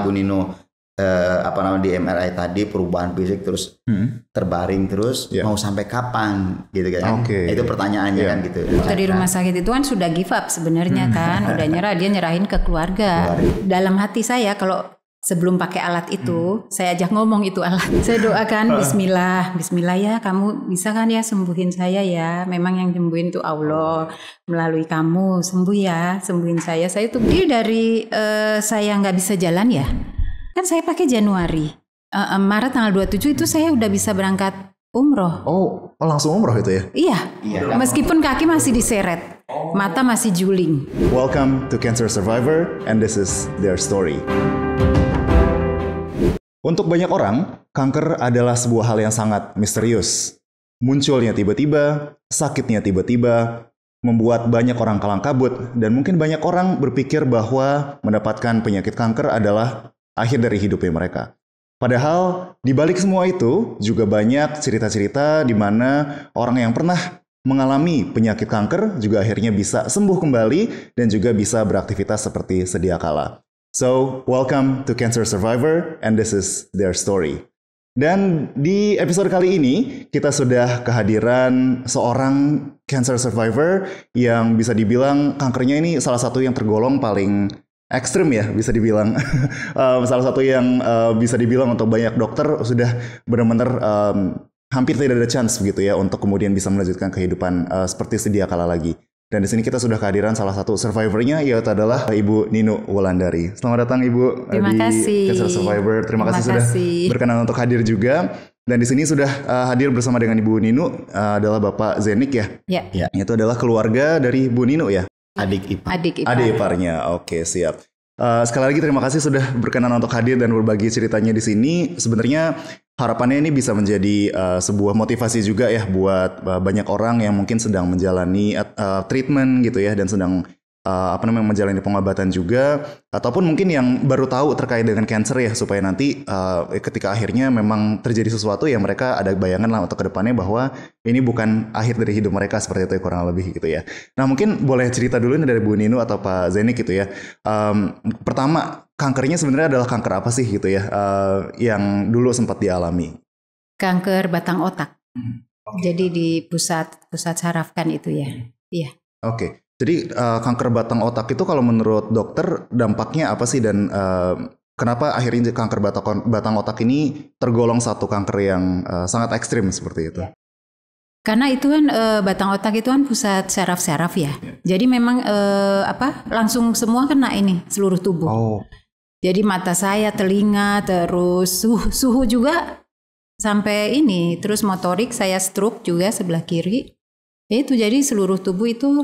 Bu Nino di MRI tadi perubahan fisik terus terbaring terus mau sampai kapan gitu kan? Itu pertanyaannya kan gitu. Waktu di rumah sakit itu kan sudah give up sebenarnya kan, udah nyerah, dia nyerahin ke keluarga. Dalam hati saya kalau sebelum pakai alat itu, saya ajak ngomong itu alat. Saya doakan Bismillah ya, kamu bisa kan ya sembuhin saya ya. Memang yang sembuhin itu Allah melalui kamu, sembuh ya, sembuhin saya. Saya tuh dari saya nggak bisa jalan ya. Kan saya pakai Januari, Maret tanggal 27 itu saya udah bisa berangkat umroh. Oh langsung umroh itu ya? Iya. Meskipun kaki masih diseret, mata masih juling. Welcome to Cancer Survivor and this is their story. Untuk banyak orang, kanker adalah sebuah hal yang sangat misterius. Munculnya tiba-tiba, sakitnya tiba-tiba, membuat banyak orang kalang kabut, dan mungkin banyak orang berpikir bahwa mendapatkan penyakit kanker adalah akhir dari hidupnya mereka. Padahal di balik semua itu juga banyak cerita-cerita di mana orang yang pernah mengalami penyakit kanker juga akhirnya bisa sembuh kembali dan juga bisa beraktivitas seperti sedia kala. So, welcome to Cancer Survivor and this is their story. Dan di episode kali ini kita sudah kehadiran seorang cancer survivor yang bisa dibilang kankernya ini salah satu yang tergolong paling ekstrim ya, bisa dibilang. Salah satu yang bisa dibilang untuk banyak dokter sudah benar-benar hampir tidak ada chance begitu ya untuk kemudian bisa melanjutkan kehidupan seperti sedia kala lagi. Dan di sini kita sudah kehadiran salah satu survivornya, yaitu adalah Ibu Nino Wulandari. Selamat datang Ibu di Cancer Survivor. Terima kasih sudah berkenan untuk hadir juga. Dan di sini sudah hadir bersama dengan Ibu Nino adalah Bapak Zenik ya. Ya. Itu adalah keluarga dari Bu Nino ya. Adik ipar. Adik iparnya. Oke, siap. Sekali lagi terima kasih sudah berkenan untuk hadir dan berbagi ceritanya di sini. Sebenarnya harapannya ini bisa menjadi sebuah motivasi juga ya buat banyak orang yang mungkin sedang menjalani treatment gitu ya dan sedang menjalani pengobatan juga, ataupun mungkin yang baru tahu terkait dengan cancer ya, supaya nanti ketika akhirnya memang terjadi sesuatu ya mereka ada bayangan lah untuk kedepannya bahwa ini bukan akhir dari hidup mereka, seperti itu kurang lebih gitu ya. Nah mungkin boleh cerita dulu nih dari Bu Nino atau Pak Zenik gitu ya. Pertama, kankernya sebenarnya adalah kanker apa sih gitu ya yang dulu sempat dialami? Kanker batang otak. Jadi di pusat saraf kan itu ya. Iya. Oke. Jadi kanker batang otak itu kalau menurut dokter dampaknya apa sih, dan kenapa akhirnya kanker batang otak ini tergolong satu kanker yang sangat ekstrim seperti itu? Karena itu kan batang otak itu kan pusat saraf-saraf ya. Jadi memang langsung semua kena ini seluruh tubuh. Oh. Jadi mata saya, telinga, terus suhu juga sampai ini. Terus motorik saya stroke juga sebelah kiri. Itu jadi seluruh tubuh itu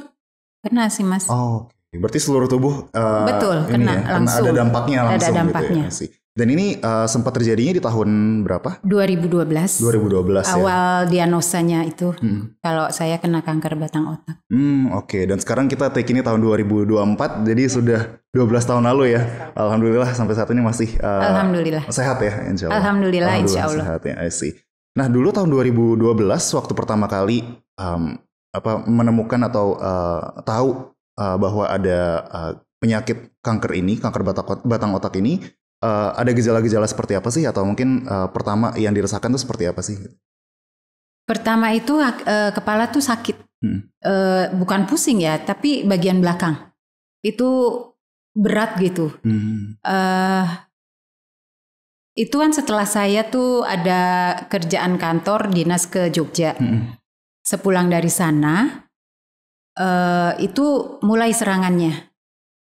kena sih Mas. Oh, berarti seluruh tubuh betul kena ya, langsung. Ada dampaknya langsung. Ada dampaknya. Gitu ya. Dan ini sempat terjadinya di tahun berapa? 2012. 2012 ya. Awal diagnosanya itu kalau saya kena kanker batang otak. Oke. Dan sekarang kita take ini tahun 2024, jadi sudah 12 tahun lalu ya. Alhamdulillah sampai saat ini masih Alhamdulillah sehat ya, insya Allah. Alhamdulillah insya Allah. Sehat ya, I see. Nah dulu tahun 2012 waktu pertama kali menemukan atau tahu bahwa ada penyakit kanker ini, kanker batang otak ini, ada gejala-gejala seperti apa sih, atau mungkin pertama yang dirasakan itu seperti apa sih? Pertama itu kepala tuh sakit, bukan pusing ya, tapi bagian belakang itu berat gitu. Itu kan setelah saya tuh ada kerjaan kantor dinas ke Jogja. Sepulang dari sana, itu mulai serangannya.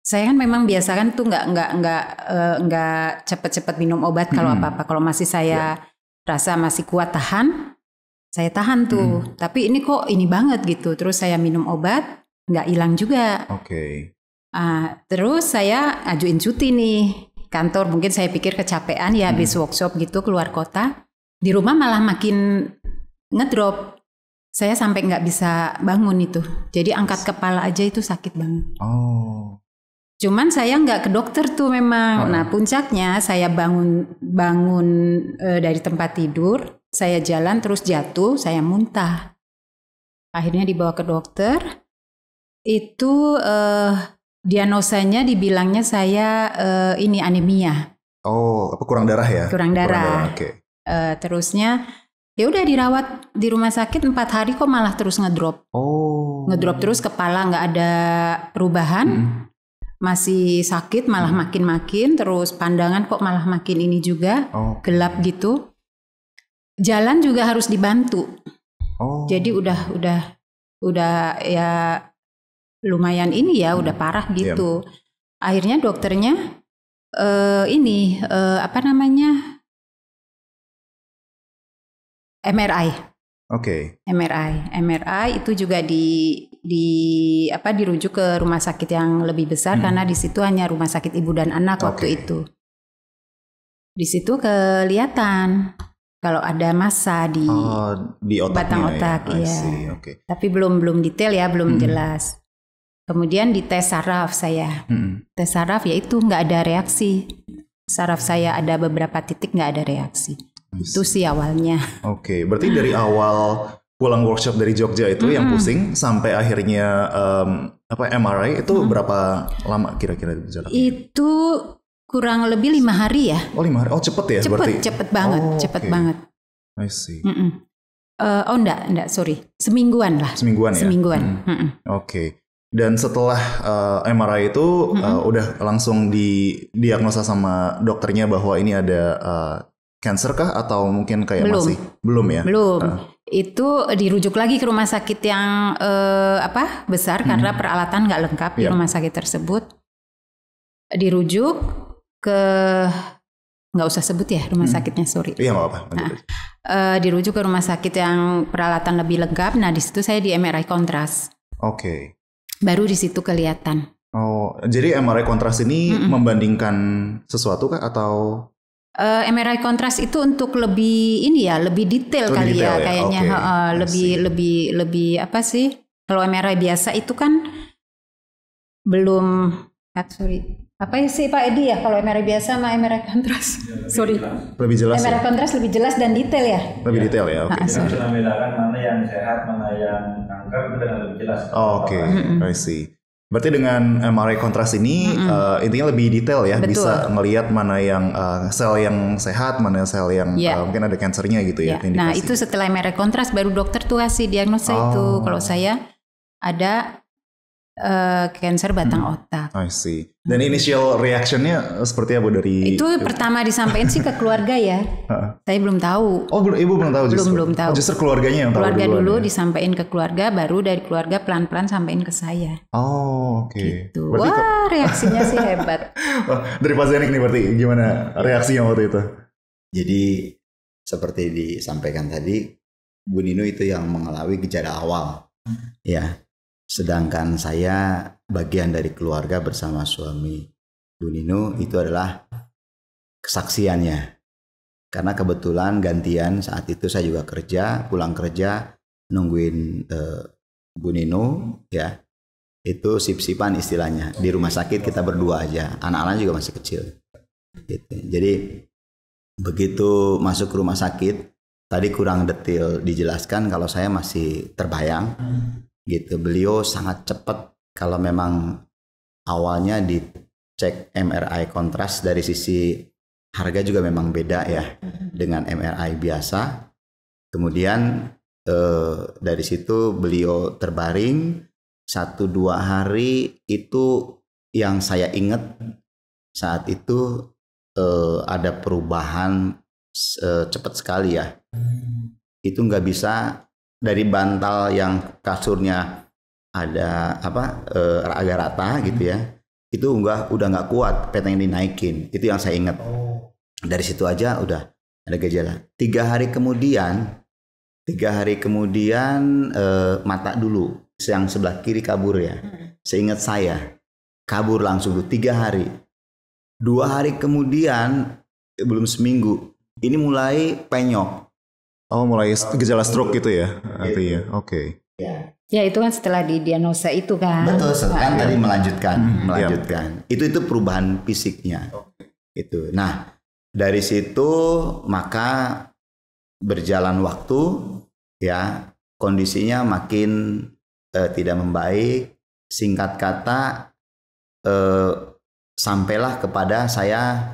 Saya kan memang biasa kan tuh nggak cepet-cepet minum obat kalau apa-apa. Kalau masih saya rasa masih kuat tahan, saya tahan tuh. Tapi ini kok ini banget gitu. Terus saya minum obat, nggak hilang juga. Oke. Terus saya ajuin cuti nih kantor. Mungkin saya pikir kecapean ya habis workshop gitu keluar kota. Di rumah malah makin ngedrop. Saya sampai nggak bisa bangun itu. Jadi angkat kepala aja itu sakit banget. Oh. Cuman saya nggak ke dokter tuh memang. Nah puncaknya saya bangun dari tempat tidur. Saya jalan terus jatuh, saya muntah. Akhirnya dibawa ke dokter. Itu diagnosanya dibilangnya saya ini anemia. Oh, apa kurang darah ya? Kurang darah. Oke. Terusnya ya udah dirawat di rumah sakit 4 hari kok malah terus ngedrop. Ngedrop terus, kepala nggak ada perubahan. Masih sakit malah makin-makin, terus pandangan kok malah makin ini juga, gelap gitu. Jalan juga harus dibantu. Jadi udah ya lumayan ini ya, udah parah gitu. Akhirnya dokternya apa namanya? MRI. MRI itu juga dirujuk ke rumah sakit yang lebih besar karena di situ hanya rumah sakit ibu dan anak waktu itu. Di situ kelihatan kalau ada massa di batang otak, ya. Tapi belum detail ya, belum jelas. Kemudian dites saraf saya. Tes saraf ya itu nggak ada reaksi. Saraf saya ada beberapa titik nggak ada reaksi. Itu sih awalnya. Berarti dari awal pulang workshop dari Jogja itu yang pusing sampai akhirnya MRI itu berapa lama kira-kira jaraknya? Itu kurang lebih 5 hari ya. 5 hari. Cepet ya berarti? Cepet banget, cepet banget. I see. Enggak, sorry. Semingguan lah. Semingguan ya? Semingguan. Dan setelah MRI itu udah langsung didiagnosa sama dokternya bahwa ini ada cancer kah atau mungkin kayak masih? Belum ya? Belum. Itu dirujuk lagi ke rumah sakit yang besar karena peralatan nggak lengkap di rumah sakit tersebut. Dirujuk ke, nggak usah sebut ya rumah sakitnya, sorry. Iya, nggak apa-apa. Dirujuk ke rumah sakit yang peralatan lebih lengkap. Nah di situ saya di MRI kontras. Baru di situ kelihatan. Jadi MRI kontras ini membandingkan sesuatu kah atau? MRI kontras itu untuk lebih ini ya, lebih detail kali ya kayaknya. Lebih apa sih? Kalau MRI biasa itu kan belum. Apa sih Pak Edi ya kalau MRI biasa sama MRI kontras? Lebih jelas. MRI kontras lebih jelas dan detail ya. Lebih detail ya. Bisa membedakan mana yang sehat, mana yang kanker itu dengan lebih jelas. I see. Berarti dengan MRI kontras ini intinya lebih detail ya. Betul. Bisa ngelihat mana yang sel yang sehat, mana sel yang mungkin ada kansernya gitu ya. Nah itu setelah MRI kontras baru dokter tuh kasih diagnosa itu. Kalau saya ada kanker batang otak. I see. Dan initial reactionnya seperti apa dari? Itu pertama disampaikan sih ke keluarga ya. Saya belum tahu. Ibu belum tahu justru? Belum tahu. Justru keluarganya yang tahu duluan. Keluarga dulu disampaikan ke keluarga, baru dari keluarga pelan-pelan sampaikan ke saya. Gitu. Berarti reaksinya sih hebat. Dari Pak Zenik nih berarti gimana reaksinya waktu itu? Jadi seperti disampaikan tadi, Bu Nino itu yang mengalami gejala awal. Ya. Sedangkan saya bagian dari keluarga bersama suami Bu Nino itu adalah kesaksiannya. Karena kebetulan gantian saat itu saya juga kerja, pulang kerja nungguin Bu Nino ya. Itu sip-sipan istilahnya. Di rumah sakit kita berdua aja, anak-anak juga masih kecil. Gitu. Jadi begitu masuk ke rumah sakit, tadi kurang detail dijelaskan kalau saya masih terbayang. Gitu, beliau sangat cepat. Kalau memang awalnya dicek MRI kontras dari sisi harga juga memang beda ya dengan MRI biasa. Kemudian dari situ beliau terbaring 1-2 hari. Itu yang saya ingat saat itu ada perubahan cepat sekali ya. Itu nggak bisa. Dari bantal yang kasurnya ada agak rata gitu ya, itu udah nggak kuat, pengen dinaikin. Itu yang saya ingat. Dari situ aja udah ada gejala. 3 hari kemudian mata dulu, yang sebelah kiri kabur ya. Seingat saya kabur langsung tuh 3 hari. 2 hari kemudian belum seminggu ini mulai penyok. Mulai gejala stroke gitu ya artinya. Ya itu kan setelah didiagnosa itu kan. Betul, kan tadi melanjutkan. Itu perubahan fisiknya. Itu. Nah, dari situ maka berjalan waktu ya, kondisinya makin tidak membaik. Singkat kata sampailah kepada saya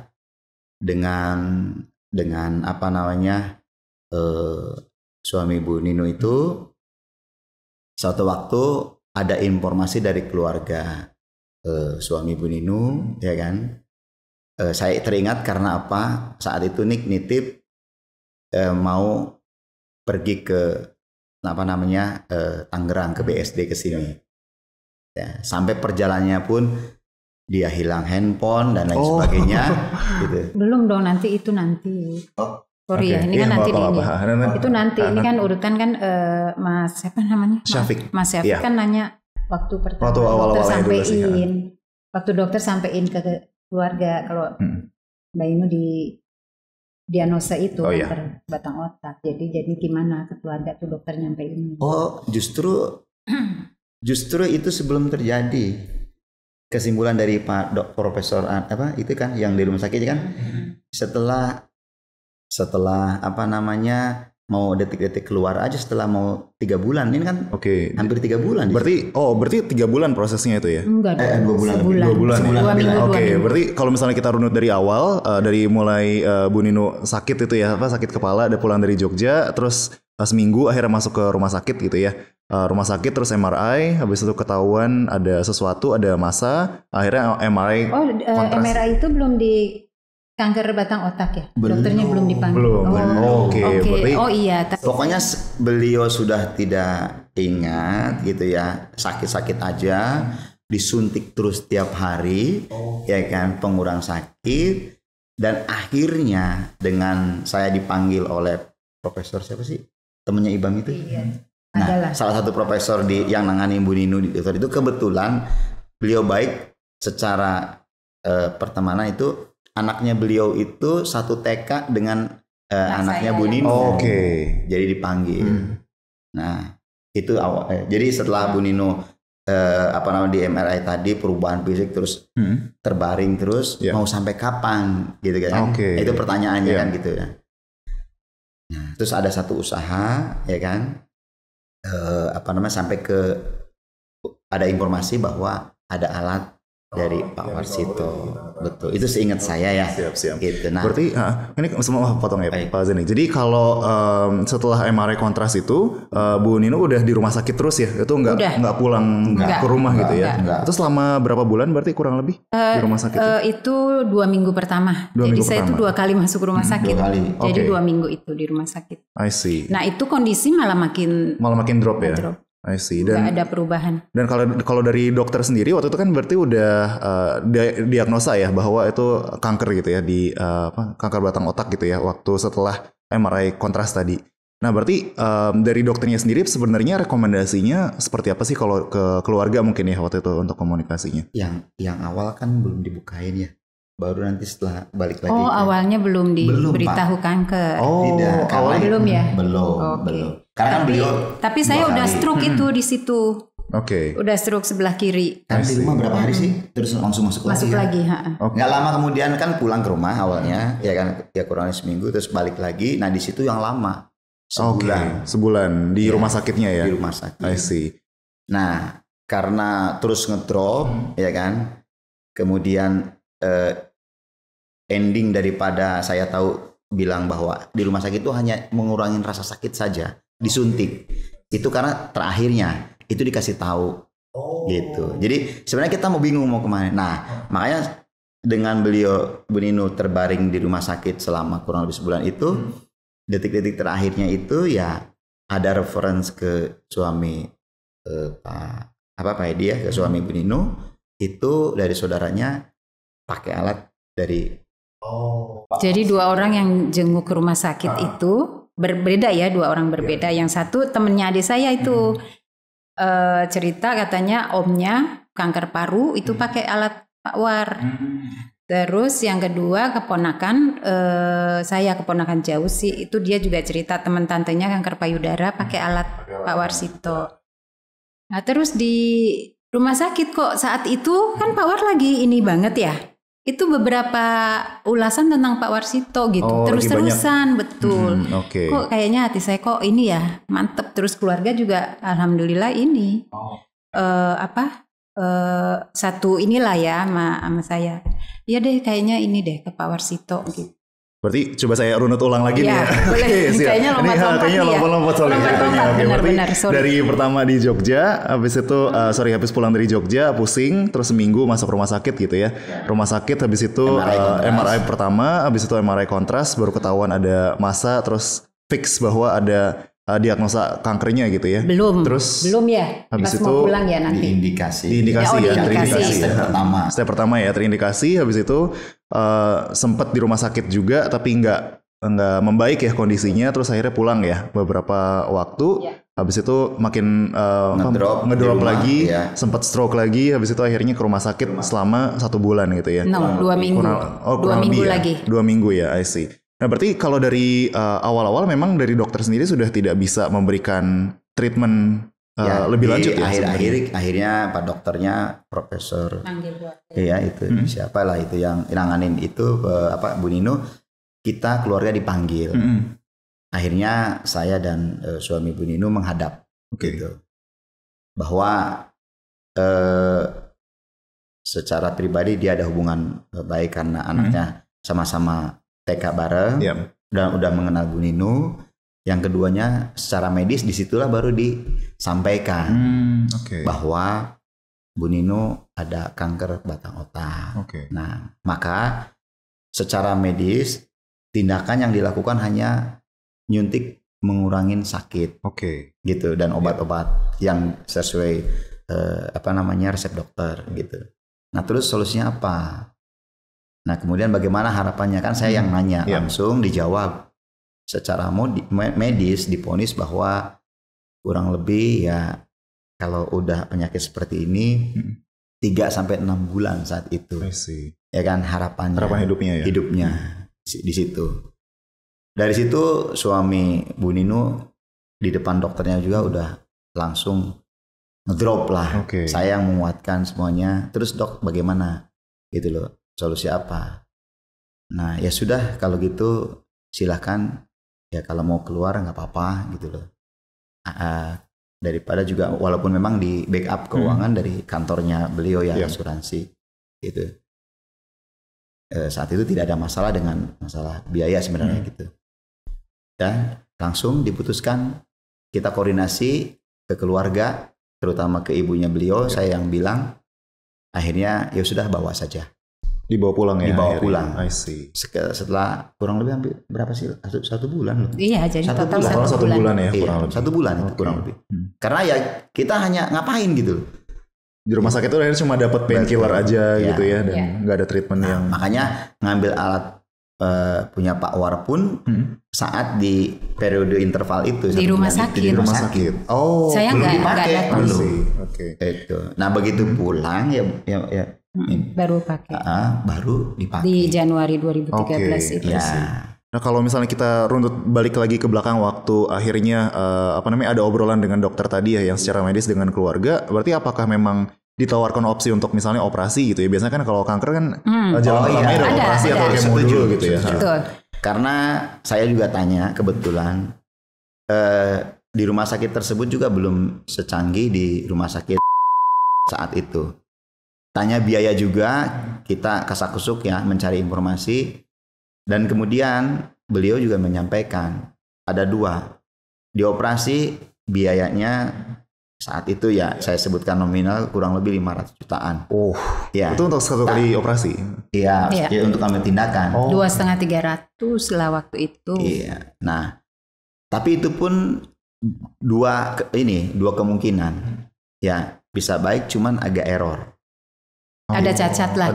dengan apa namanya suami Bu Nino itu suatu waktu ada informasi dari keluarga suami Bu Nino, ya kan? Saya teringat karena apa? Saat itu nitip mau pergi ke apa namanya Tangerang, ke BSD ke sini. Ya, sampai perjalanannya pun dia hilang handphone dan lain sebagainya gitu. Belum dong, nanti. Sorry ya, ini kan nanti itu nanti ini kan urutan kan Mas siapa namanya? Syafiq. Mas Syafiq kan nanya waktu pertama waktu awal-awalnya dokter dulu sih, sampein. Waktu dokter sampein ke keluarga kalau Mbak Inu di diagnosa itu kanker batang otak. Jadi gimana ke keluarga tuh dokter nyampein? Oh, justru itu sebelum terjadi. Kesimpulan dari Pak Profesor apa itu kan yang di rumah sakit kan setelah apa namanya mau detik-detik keluar aja setelah mau 3 bulan ini kan hampir 3 bulan. Berarti 3 bulan prosesnya itu ya? Enggak, 2 bulan. 2 bulan. 2 minggu. Berarti kalau misalnya kita runut dari awal dari mulai Bu Nino sakit itu ya, sakit kepala, ada pulang dari Jogja, terus seminggu akhirnya masuk ke rumah sakit gitu ya. Rumah sakit terus MRI, habis itu ketahuan ada sesuatu, ada massa, akhirnya MRI. MRI itu belum di kanker batang otak ya? Dokternya belum dipanggil. Belum. Berarti, iya. Pokoknya beliau sudah tidak ingat gitu ya, sakit-sakit aja, disuntik terus tiap hari, ya kan, pengurang sakit, dan akhirnya dengan saya dipanggil oleh profesor siapa sih? Temennya Ibam itu? Iya. Nah, salah satu profesor yang nangani Bu Nino itu kebetulan beliau baik secara pertemanan itu. Anaknya beliau itu satu TK dengan anaknya Bu Nino. Jadi dipanggil. Nah, itu awal. Jadi setelah Bu Nino di MRI tadi perubahan fisik terus terbaring terus mau sampai kapan gitu kan. Itu pertanyaannya kan gitu ya. Nah, terus ada satu usaha ya kan. Sampai ke ada informasi bahwa ada alat dari Pak Warsito, betul. Itu seingat saya ya. Siap. Gitu. Nah, berarti ini semua potong ya Pak Zeni. Jadi kalau setelah MRI kontras itu Bu Nino udah di rumah sakit terus ya? Itu nggak pulang ke rumah gitu ya? Itu selama berapa bulan berarti kurang lebih di rumah sakit? Itu 2 minggu pertama. Jadi saya itu 2 kali masuk rumah sakit. 2 kali. Jadi 2 minggu itu di rumah sakit. I see. Nah itu kondisi malah makin drop ya? Drop. I see. Dan nggak ada perubahan. Dan kalau dari dokter sendiri waktu itu kan berarti udah diagnosa ya bahwa itu kanker gitu ya di kanker batang otak gitu ya waktu setelah MRI kontras tadi. Nah berarti dari dokternya sendiri sebenarnya rekomendasinya seperti apa sih kalau ke keluarga mungkin ya waktu itu untuk komunikasinya? Yang awal kan belum dibukain ya. Baru nanti setelah balik lagi. Awalnya belum diberitahu kanker. Tidak. Awalnya belum ya? Belum. Karena beliau. Tapi saya udah stroke itu di situ. Oke. Udah stroke sebelah kiri. Kan di rumah berapa hari sih? Terus langsung masuk lagi. Nggak lama kemudian kan pulang ke rumah awalnya, ya kan, ya kurang lebih seminggu terus balik lagi. Nah di situ yang lama. Sebulan di rumah sakitnya ya. Di rumah sakit. I see. Nah karena terus ngedrop, ya kan, kemudian ending daripada saya tahu bilang bahwa di rumah sakit itu hanya mengurangi rasa sakit saja, disuntik. Itu karena terakhirnya itu dikasih tahu gitu. Jadi sebenarnya kita mau bingung mau kemana. Nah makanya dengan beliau Bu Nino terbaring di rumah sakit selama kurang lebih sebulan itu, detik-detik terakhirnya itu ya ada reference ke suami Pak Edi ya, ke suami Bu Nino itu dari saudaranya pakai alat dari. Jadi 2 orang yang jenguk ke rumah sakit itu berbeda ya, 2 orang berbeda. Yang satu temennya adik saya itu cerita katanya omnya kanker paru itu pakai alat Pak War. Terus yang kedua keponakan saya, keponakan jauh sih, itu dia juga cerita teman tantenya kanker payudara pakai alat Pak Warsito. Nah terus di rumah sakit kok saat itu kan Pak War lagi ini banget ya. Itu beberapa ulasan tentang Pak Warsito gitu. Terus-terusan betul. Kok kayaknya hati saya kok ini ya mantep. Terus keluarga juga alhamdulillah ini satu inilah ya sama saya. Ya deh kayaknya ini deh ke Pak Warsito gitu. Berarti coba saya runut ulang lagi nih Ya, ya. boleh. Siap. Kayaknya lompat-lompat Kayaknya nih ya. lompat-lompat soalnya. Lompat-lompat, Oke, berarti benar-benar, sorry. dari pertama di Jogja, habis itu habis pulang dari Jogja pusing, terus seminggu masuk rumah sakit gitu ya. Rumah sakit habis itu MRI pertama, habis itu MRI kontras, baru ketahuan ada massa, terus fix bahwa ada diagnosa kankernya gitu ya. Belum ya. Habis Pas itu mau pulang ya nanti. diindikasi Diindikasi. Step pertama ya terindikasi, habis itu sempat di rumah sakit juga tapi nggak membaik ya kondisinya, terus akhirnya pulang ya beberapa waktu. Habis itu makin ngedrop lagi, sempat stroke lagi, habis itu akhirnya ke rumah sakit selama 1 bulan gitu ya. 2 minggu. Kurang minggu lebih lagi. 2 minggu ya, I see. Nah berarti kalau dari awal-awal memang dari dokter sendiri sudah tidak bisa memberikan treatment lebih lanjut ya? Akhirnya Pak dokternya Profesor ya itu siapa lah itu yang nanganin itu Bu Nino, kita keluarga dipanggil. Akhirnya saya dan suami Bu Nino menghadap gitu. Bahwa secara pribadi dia ada hubungan baik karena anaknya sama-sama TK bareng, dan udah mengenal Bu Nino. Yang keduanya secara medis disitulah baru disampaikan bahwa Bu Nino ada kanker batang otak. Nah, maka secara medis tindakan yang dilakukan hanya nyuntik mengurangin sakit, gitu, dan obat-obat yang sesuai resep dokter gitu. Nah, terus solusinya apa? Nah, kemudian bagaimana harapannya, kan saya yang nanya langsung dijawab. Secara medis diponis bahwa kurang lebih ya kalau udah penyakit seperti ini 3-6 bulan saat itu. Ya kan harapan hidupnya di situ. Dari situ suami Bu Nino di depan dokternya juga udah langsung ngedrop lah. Saya yang menguatkan semuanya. Terus dok bagaimana? Gitu loh. Solusi apa? Nah ya sudah kalau gitu silahkan ya kalau mau keluar nggak apa-apa gitu loh. Daripada juga walaupun memang di backup keuangan dari kantornya beliau ya asuransi gitu. Saat itu tidak ada masalah dengan masalah biaya sebenarnya gitu. Dan langsung diputuskan kita koordinasi ke keluarga, terutama ke ibunya beliau. Saya yang bilang akhirnya ya sudah bawa saja. Dibawa pulang ya? Dibawa pulang. I see. Setelah kurang lebih hampir berapa sih? 1 bulan loh. Iya, jadi total 1 bulan ya kurang lebih. 1 bulan itu kurang lebih. Karena ya kita hanya ngapain gitu. Di rumah sakit itu akhirnya cuma dapat painkiller aja gitu ya, dan nggak ada treatment yang. Makanya ngambil alat punya Pak War pun saat di periode interval itu di rumah sakit. Di rumah sakit. Oh, saya belum dipakai dulu. Itu. Nah begitu pulang ya baru pakai. Baru dipakai. Di Januari 2013 itu. Ya. Nah kalau misalnya kita runut balik lagi ke belakang waktu akhirnya ada obrolan dengan dokter tadi ya yang secara medis dengan keluarga, berarti apakah memang ditawarkan opsi untuk misalnya operasi gitu ya? Biasanya kan kalau kanker kan jalan pertamanya ada operasi atau kemo dulu gitu ya. Betul. Karena saya juga tanya kebetulan di rumah sakit tersebut juga belum secanggih di rumah sakit saat itu. Tanya biaya juga, kita kasak-kusuk ya mencari informasi, dan kemudian beliau juga menyampaikan ada 2 dioperasi biayanya saat itu ya saya sebutkan nominal kurang lebih 500 jutaan. Ya. Itu untuk 1 kali operasi? Iya, untuk ambil tindakan. 2,5-300 lah waktu itu. Iya. Nah, tapi itu pun dua kemungkinan. Ya, bisa baik cuman agak error. Ada cacat lah.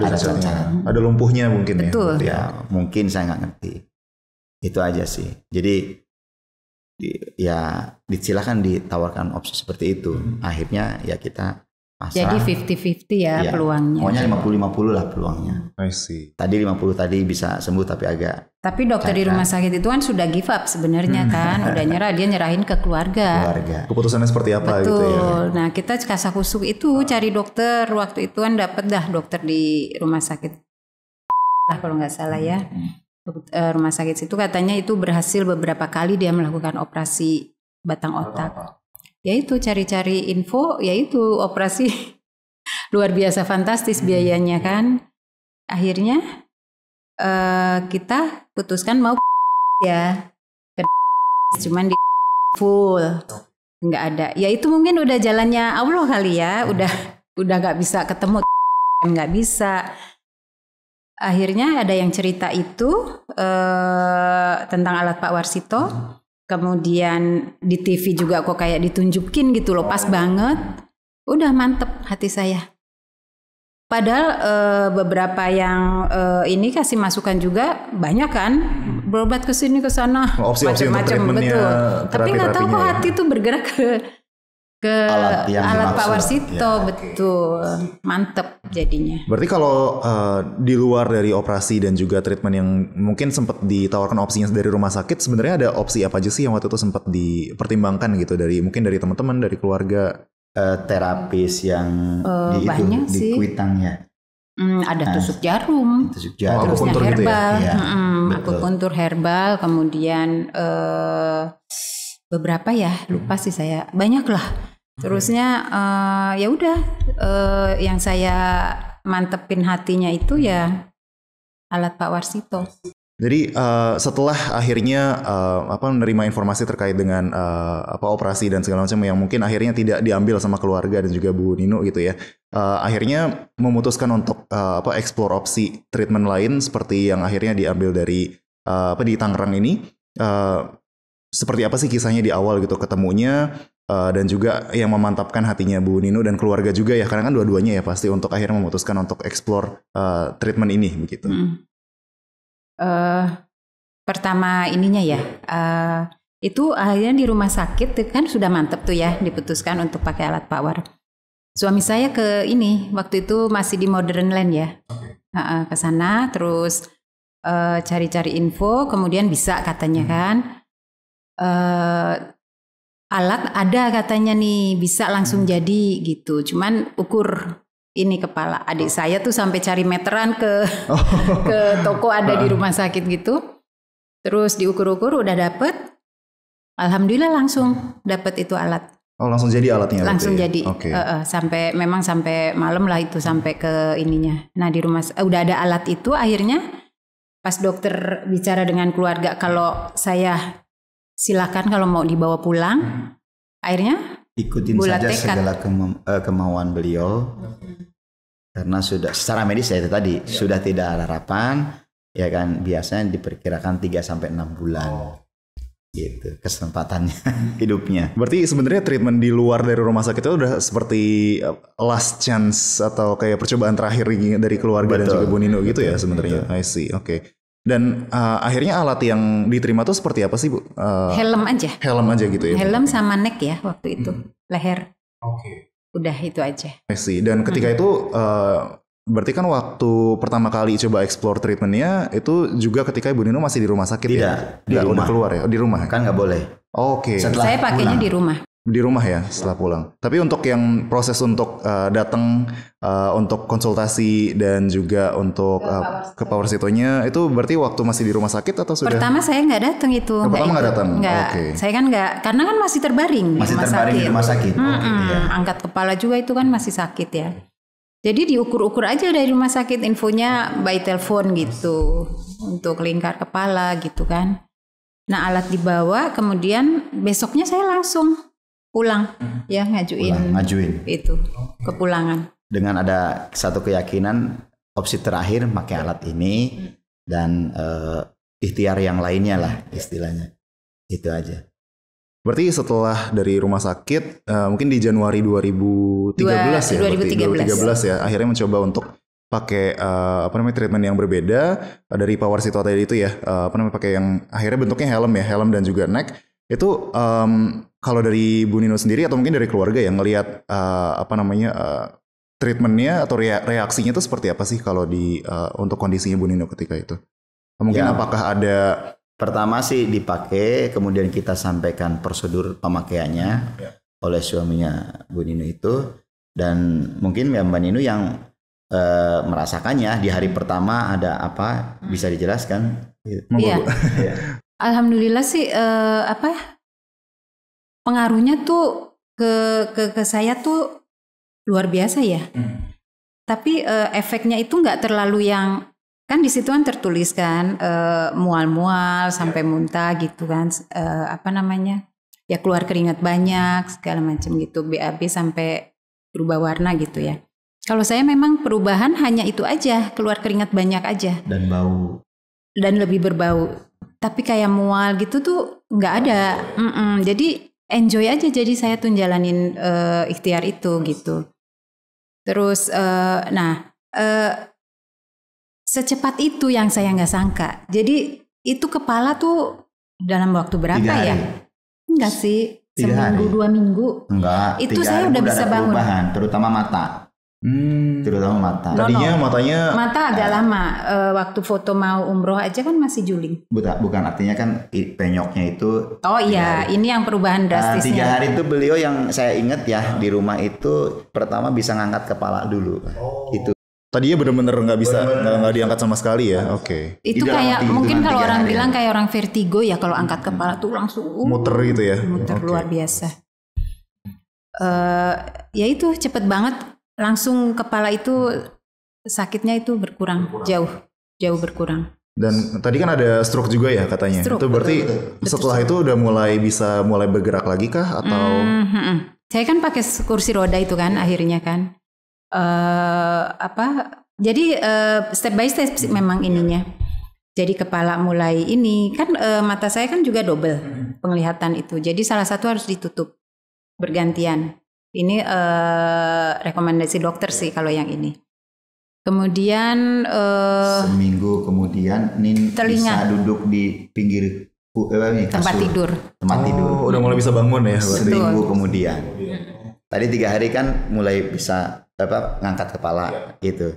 Ada lumpuhnya mungkin. Betul. Ya, mungkin saya nggak ngerti. Itu aja sih. Jadi ya silakan ditawarkan opsi seperti itu. Akhirnya ya kita pasang. Jadi 50-50 ya peluangnya. Pokoknya 50-50 lah peluangnya. I see. Tadi 50 tadi bisa sembuh tapi agak. Tapi dokter di rumah sakit itu kan sudah give up sebenarnya kan. Udah nyerah, dia nyerahin ke keluarga. Keputusannya seperti apa gitu ya. Betul. Nah kita kasakusuk itu cari dokter. Waktu itu kan dapet dah dokter di rumah sakit. Kalau nggak salah ya. Rumah sakit situ katanya itu berhasil beberapa kali dia melakukan operasi batang otak. Ya itu cari-cari info, ya itu operasi luar biasa fantastis biayanya kan. Akhirnya kita putuskan mau ya, cuman di full nggak ada. Ya itu mungkin udah jalannya Allah kali ya, udah nggak bisa ketemu, nggak bisa. Akhirnya ada yang cerita itu tentang alat Pak Warsito. Kemudian di TV juga kok kayak ditunjukin gitu loh, pas banget. Udah mantep hati saya. Padahal beberapa yang ini kasih masukan juga banyak kan, berobat ke sini ke sana, opsi-opsi untuk treatmentnya, betul. Tapi nggak tahu kok hati tuh bergerak ke alat Pak Warsito, ya, betul, mantep jadinya. Berarti kalau di luar dari operasi dan juga treatment yang mungkin sempat ditawarkan opsinya dari rumah sakit, sebenarnya ada opsi apa aja sih yang waktu itu sempat dipertimbangkan gitu dari mungkin dari teman-teman, dari keluarga? Terapis yang di kuitangnya. Ada tusuk jarum, terusnya herbal, gitu ya? Akupuntur herbal, kemudian beberapa ya, lupa sih saya, banyak lah. Terusnya ya udah, yang saya mantepin hatinya itu ya alat Pak Warsito. Jadi setelah akhirnya menerima informasi terkait dengan operasi dan segala macam yang mungkin akhirnya tidak diambil sama keluarga dan juga Bu Nino gitu ya, akhirnya memutuskan untuk explore opsi treatment lain seperti yang akhirnya diambil dari di Tangerang ini. Seperti apa sih kisahnya di awal gitu ketemunya dan juga yang memantapkan hatinya Bu Nino dan keluarga juga ya, karena kan dua-duanya ya pasti untuk akhirnya memutuskan untuk explore treatment ini begitu. Pertama ininya ya, itu akhirnya di rumah sakit kan sudah mantep tuh ya, diputuskan untuk pakai alat Pak War. Suami saya ke ini waktu itu masih di Modern Land ya, ke sana terus cari-cari info, kemudian bisa katanya kan, alat ada katanya nih bisa langsung jadi gitu, cuman ukur ini kepala adik saya tuh sampai cari meteran ke toko ada di rumah sakit gitu. Terus diukur-ukur udah dapet. Alhamdulillah langsung dapet itu alat. Oh, langsung jadi alatnya? Langsung jadi. Okay. Sampai malam lah itu sampai ke ininya. Nah di rumah udah ada alat itu, akhirnya pas dokter bicara dengan keluarga kalau saya silakan kalau mau dibawa pulang, akhirnya ikutin saja segala kemauan beliau, karena sudah secara medis ya itu tadi sudah tidak ada harapan ya kan, biasanya diperkirakan 3-6 bulan gitu kesempatannya hidupnya. Berarti sebenarnya treatment di luar dari rumah sakit itu udah seperti last chance atau kayak percobaan terakhir dari keluarga. Betul. Dan juga Bu Nino gitu ya sebenarnya. I see, oke. Dan akhirnya alat yang diterima tuh seperti apa sih Bu? Helm aja. Helm aja gitu ya? Helm sama neck ya waktu itu, leher. Oke. Udah itu aja. I see. Dan ketika itu berarti kan waktu pertama kali coba explore treatmentnya itu juga ketika Ibu Nino masih di rumah sakit? Tidak, ya? di rumah. Udah keluar ya? Di rumah? Kan nggak boleh. Oke. Saya pakainya di rumah. Di rumah ya setelah pulang. Tapi untuk yang proses untuk datang untuk konsultasi dan juga untuk ke Pak Warsitonya itu berarti waktu masih di rumah sakit atau sudah? Pertama saya nggak datang itu. Pertama nggak datang? Nggak. Okay. Saya kan nggak, karena kan masih terbaring. Masih terbaring di rumah sakit. Ya. Angkat kepala juga itu kan masih sakit ya. Jadi diukur-ukur aja dari rumah sakit, infonya by telepon gitu untuk lingkar kepala gitu kan. Nah alat dibawa, kemudian besoknya saya langsung pulang ya ngajuin itu kepulangan. Dengan ada satu keyakinan opsi terakhir pakai alat ini dan ikhtiar yang lainnya lah istilahnya, itu aja. Berarti setelah dari rumah sakit mungkin di Januari 2013 ya akhirnya mencoba untuk pakai treatment yang berbeda dari Pak Warsito tadi itu ya, pakai yang akhirnya bentuknya helm dan juga neck. Itu kalau dari Bu Nino sendiri atau mungkin dari keluarga yang ngelihat treatmentnya atau reaksinya itu seperti apa sih kalau untuk kondisinya Bu Nino ketika itu? Mungkin ya, apakah ada? Pertama sih dipakai, kemudian kita sampaikan prosedur pemakaiannya oleh suaminya Bu Nino itu, dan mungkin Mbak Nino yang merasakannya di hari pertama ada apa, bisa dijelaskan? Iya. Alhamdulillah sih pengaruhnya tuh ke saya tuh luar biasa ya. Tapi efeknya itu nggak terlalu yang, kan di situ kan tertulis kan mual-mual sampai muntah gitu kan, apa namanya, ya keluar keringat banyak segala macam gitu, BAB sampai berubah warna gitu ya. Kalau saya memang perubahan hanya itu aja, keluar keringat banyak aja. Dan bau. Dan lebih berbau. Tapi kayak mual gitu tuh nggak ada. Jadi enjoy aja, jadi saya tuh jalanin ikhtiar itu gitu. Terus, secepat itu yang saya nggak sangka. Jadi itu kepala tuh dalam waktu berapa 3 hari. ya? Enggak sih, 3 seminggu hari. 2 minggu. Enggak. Itu 3 saya hari udah bisa ada bangun. perubahan, terutama mata. Terutama mata. Tadinya matanya Mata agak lama. Waktu foto mau umroh aja kan masih juling. Bukan artinya kan penyoknya itu. Oh iya, ini yang perubahan 3 drastisnya. hari itu beliau yang saya ingat ya di rumah itu pertama bisa ngangkat kepala dulu. Itu. tadinya bener-bener nggak bisa nggak diangkat sama sekali ya. Oke. Itu dalam kayak waktu mungkin hitungan kalau 3 orang hari. bilang kayak orang vertigo ya, kalau angkat kepala tuh langsung Muter gitu ya. muter Oke. luar biasa. Ya itu cepet banget, langsung kepala itu sakitnya itu berkurang, jauh berkurang. Dan tadi kan ada stroke juga ya katanya. Stroke, Itu berarti betul. setelah itu udah mulai bergerak lagi kah atau Saya kan pakai kursi roda itu kan akhirnya kan. Jadi step by step sih memang ininya. Jadi kepala mulai ini kan, mata saya kan juga double penglihatan itu. Jadi salah satu harus ditutup bergantian. Ini rekomendasi dokter sih kalau yang ini. Kemudian Seminggu kemudian Nin telinga. bisa duduk di pinggir tempat kasur. tidur. Tempat tidur. udah mulai bisa bangun ya? berarti? Seminggu kemudian. Tadi 3 hari kan mulai bisa ngangkat kepala gitu.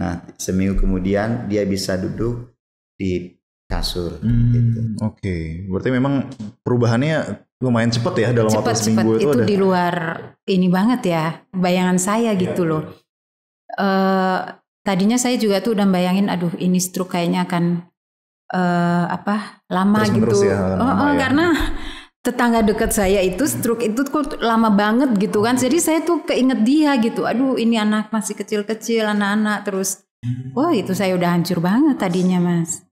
Nah seminggu kemudian dia bisa duduk di kasur gitu. Oke. Berarti memang perubahannya lumayan cepet ya dalam waktu Cepat seminggu itu itu ada. di luar ini banget ya, bayangan saya gitu loh. Tadinya saya juga tuh udah bayangin, aduh ini stroke kayaknya akan lama Terus-menerus gitu. ya, lama ya. Karena tetangga dekat saya itu stroke itu kok lama banget gitu kan. Jadi saya tuh keinget dia gitu. Aduh ini anak masih kecil-kecil, anak-anak terus. Wah itu saya udah hancur banget tadinya mas.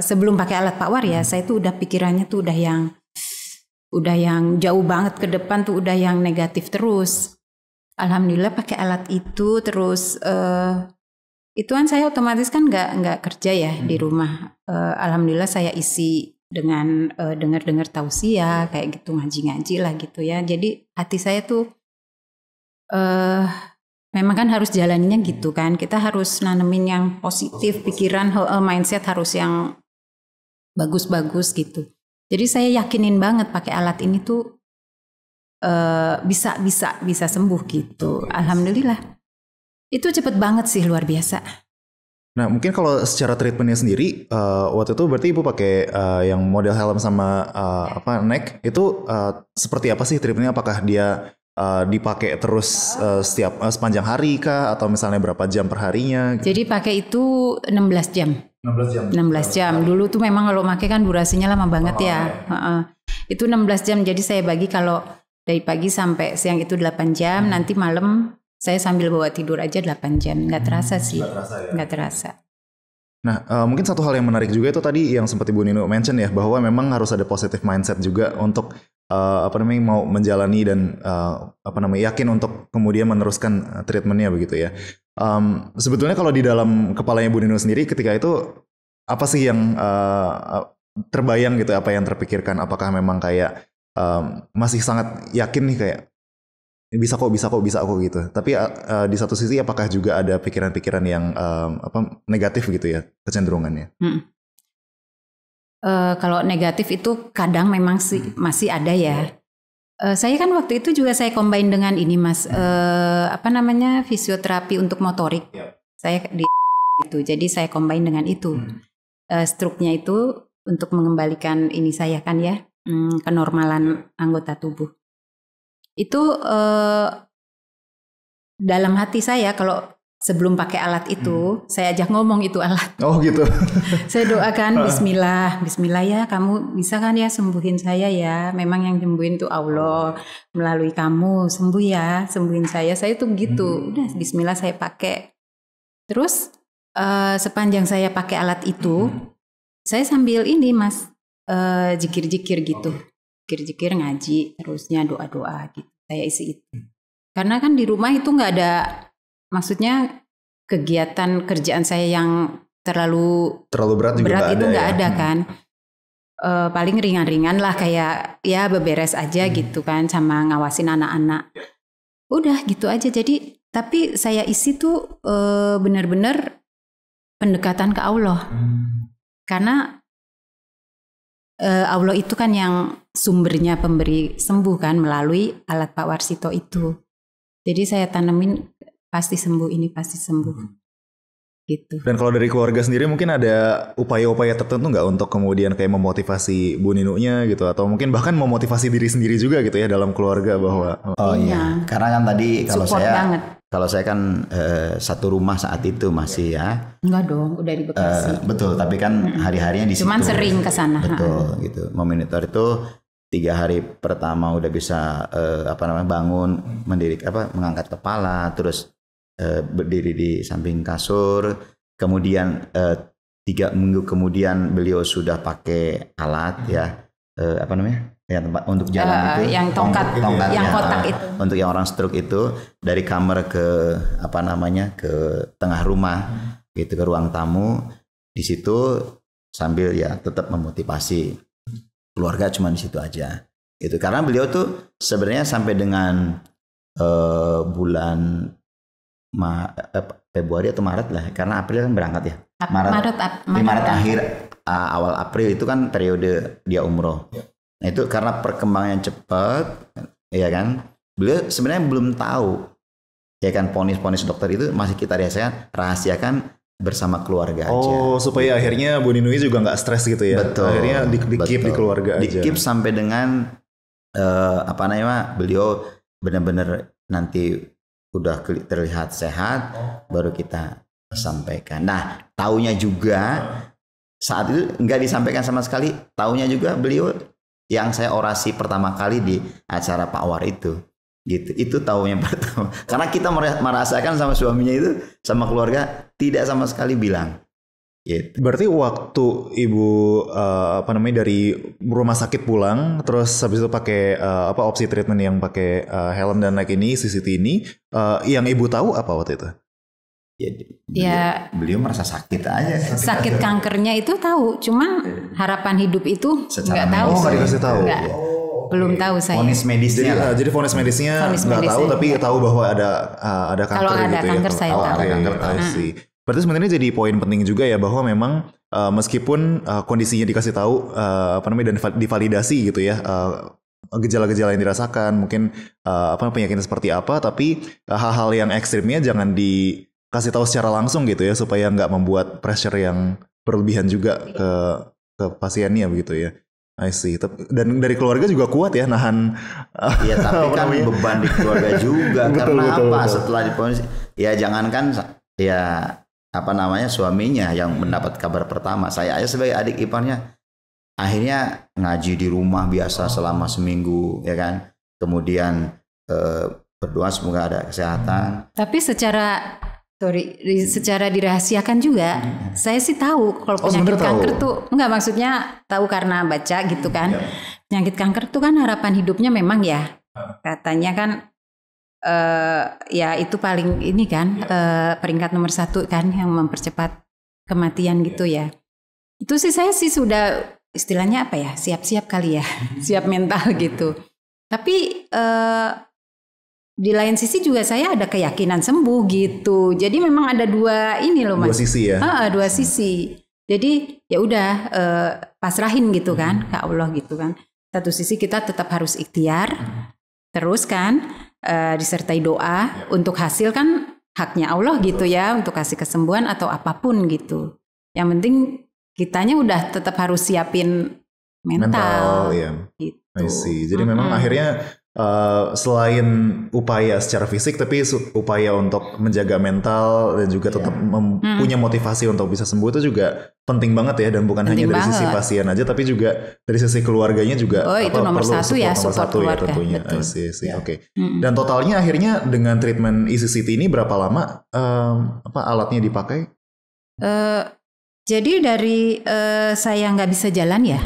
Sebelum pakai alat Pak War ya, saya tuh udah pikirannya tuh udah yang jauh banget ke depan tuh, udah yang negatif terus. Alhamdulillah pakai alat itu terus itu kan saya otomatis kan nggak kerja ya di rumah. Alhamdulillah saya isi dengan dengar-dengar tausiah kayak gitu, ngaji-ngaji lah gitu ya. Jadi hati saya tuh memang kan harus jalaninya gitu kan. Kita harus nanemin yang positif, pikiran mindset harus yang bagus-bagus gitu. Jadi saya yakinin banget pakai alat ini tuh bisa sembuh gitu. Alhamdulillah. Itu cepet banget sih, luar biasa. Nah mungkin kalau secara treatmentnya sendiri waktu itu berarti ibu pakai yang model helm sama neck itu seperti apa sih treatmentnya? Apakah dia dipakai terus sepanjang hari kah atau misalnya berapa jam per harinya? Gitu? Jadi pakai itu 16 jam. 16 jam. Dulu tuh memang kalau pakai kan durasinya lama banget ya. Itu 16 jam. Jadi saya bagi kalau dari pagi sampai siang itu 8 jam, nanti malam saya sambil bawa tidur aja 8 jam. Nggak terasa sih. Nggak terasa. Nah, mungkin satu hal yang menarik juga itu tadi yang seperti Bu Nino mention ya, bahwa memang harus ada positive mindset juga untuk mau menjalani dan yakin untuk kemudian meneruskan treatmentnya begitu ya. Sebetulnya kalau di dalam kepalanya Bu Nino sendiri ketika itu apa sih yang terbayang gitu, apa yang terpikirkan? Apakah memang kayak masih sangat yakin nih kayak bisa kok gitu. Tapi di satu sisi apakah juga ada pikiran-pikiran yang negatif gitu ya kecenderungannya? Kalau negatif itu kadang memang sih masih ada ya. Saya kan waktu itu juga saya combine dengan ini mas, fisioterapi untuk motorik. Saya di itu, jadi saya combine dengan itu. Struknya itu untuk mengembalikan ini saya kan ya, kenormalan anggota tubuh. Itu dalam hati saya kalau sebelum pakai alat itu, saya ajak ngomong itu alat. Oh gitu. Saya doakan Bismillah ya, kamu bisa kan ya sembuhin saya ya. Memang yang sembuhin tuh Allah, melalui kamu sembuh ya, sembuhin saya tuh gitu. Udah Bismillah saya pakai. Terus sepanjang saya pakai alat itu, saya sambil ini Mas, jikir-jikir gitu. Jikir-jikir ngaji, terusnya doa-doa gitu. Saya isi itu. Karena kan di rumah itu nggak ada, maksudnya kegiatan kerjaan saya yang terlalu berat juga itu nggak ya. ada kan. Paling ringan-ringan lah, kayak ya beberes aja gitu kan, sama ngawasin anak-anak. Udah gitu aja. Jadi tapi saya isi tuh benar-benar pendekatan ke Allah. Karena Allah itu kan yang sumbernya pemberi sembuh kan, melalui alat Pak Warsito itu. Jadi saya tanemin pasti sembuh, ini pasti sembuh. Gitu. Dan kalau dari keluarga sendiri mungkin ada upaya-upaya tertentu nggak untuk kemudian kayak memotivasi Bu Ninunya gitu, atau mungkin bahkan memotivasi diri sendiri juga gitu ya dalam keluarga bahwa iya, karena kan tadi kalau saya kan satu rumah saat itu masih ya. Enggak dong, udah di Bekasi. Betul, tapi kan hari-harinya di situ. Cuman sering ke sana. Betul, gitu. Memonitor itu 3 hari pertama udah bisa bangun, mengangkat kepala, terus berdiri di samping kasur. Kemudian 3 minggu kemudian beliau sudah pakai alat ya, ya tempat untuk jalan itu, yang tongkat yang kotak itu. Untuk yang orang stroke itu dari kamar ke ke tengah rumah gitu, ke ruang tamu. Di situ sambil ya tetap memotivasi keluarga, cuma di situ aja. Itu karena beliau tuh sebenarnya sampai dengan bulan Februari atau Maret lah, karena April kan berangkat ya. Maret akhir awal April itu kan periode dia umroh. Nah itu karena perkembangannya cepat, ya kan. Beliau sebenarnya belum tahu, ya kan, ponis dokter itu masih kita rahasiakan bersama keluarga aja. Oh, supaya akhirnya Bu Ninui juga nggak stres gitu ya. Betul. Akhirnya di-keep di keluarga aja. Di-keep sampai dengan beliau benar-benar nanti udah terlihat sehat, baru kita sampaikan. Nah, taunya juga saat itu nggak disampaikan sama sekali. Taunya juga beliau yang saya orasi pertama kali di acara Pak War itu, gitu. Itu taunya pertama. Karena kita merasakan sama suaminya itu, sama keluarga tidak sama sekali bilang. Gitu. Berarti waktu Ibu dari rumah sakit pulang, terus habis itu pakai opsi treatment yang pakai helm dan like ini, CCT ini, yang Ibu tahu apa waktu itu? Beliau merasa sakit aja. Sakit kankernya itu tahu, cuma harapan hidup itu nggak tahu. Oh, nggak dikasih tahu. Belum tahu saya. Vonis medisnya. Jadi vonis medisnya nggak tahu, tapi tahu bahwa ada kanker. Kalau ada gitu kanker ya. saya tahu. Ada kanker sih. Berarti sebenarnya jadi poin penting juga ya, bahwa memang meskipun kondisinya dikasih tahu dan divalidasi gitu ya, gejala-gejala yang dirasakan mungkin penyakitnya seperti apa, tapi hal-hal yang ekstrimnya jangan dikasih tahu secara langsung gitu ya, supaya nggak membuat pressure yang berlebihan juga ke pasiennya begitu ya. I see. Dan dari keluarga juga kuat ya nahan. Iya, tapi kan beban di keluarga juga. Karena betul. Setelah diponis, ya jangankan ya suaminya yang mendapat kabar pertama, saya aja sebagai adik iparnya akhirnya ngaji di rumah biasa selama seminggu, ya kan. Kemudian berdoa semoga ada kesehatan. Tapi secara dirahasiakan juga. Saya sih tahu kalau penyakit kanker tuh, enggak, maksudnya tahu karena baca gitu kan. Penyakit kanker tuh kan harapan hidupnya memang ya, katanya kan ya itu paling ini kan, peringkat nomor 1 kan yang mempercepat kematian gitu ya. Itu sih saya sih sudah istilahnya siap-siap kali ya, siap mental gitu. Tapi di lain sisi juga saya ada keyakinan sembuh gitu. Jadi memang ada dua ini loh Mas. Dua sisi ya. Dua sisi. Jadi ya udah pasrahin gitu kan ke Allah gitu kan. Satu sisi kita tetap harus ikhtiar, terus kan disertai doa. Untuk hasil kan haknya Allah gitu ya, untuk kasih kesembuhan atau apapun gitu. Yang penting kitanya udah tetap harus siapin mental ya. gitu. I see. Jadi memang akhirnya selain upaya secara fisik, tapi upaya untuk menjaga mental dan juga tetap punya motivasi untuk bisa sembuh itu juga penting banget ya, dan bukan penting hanya dari sisi banget. pasien aja, tapi juga dari sisi keluarganya juga. Oh, itu nomor perlu satu ya, support keluarga. ya tentunya. Betul. Oke. Dan totalnya akhirnya dengan treatment ECCT ini berapa lama alatnya dipakai? Jadi dari saya nggak bisa jalan ya,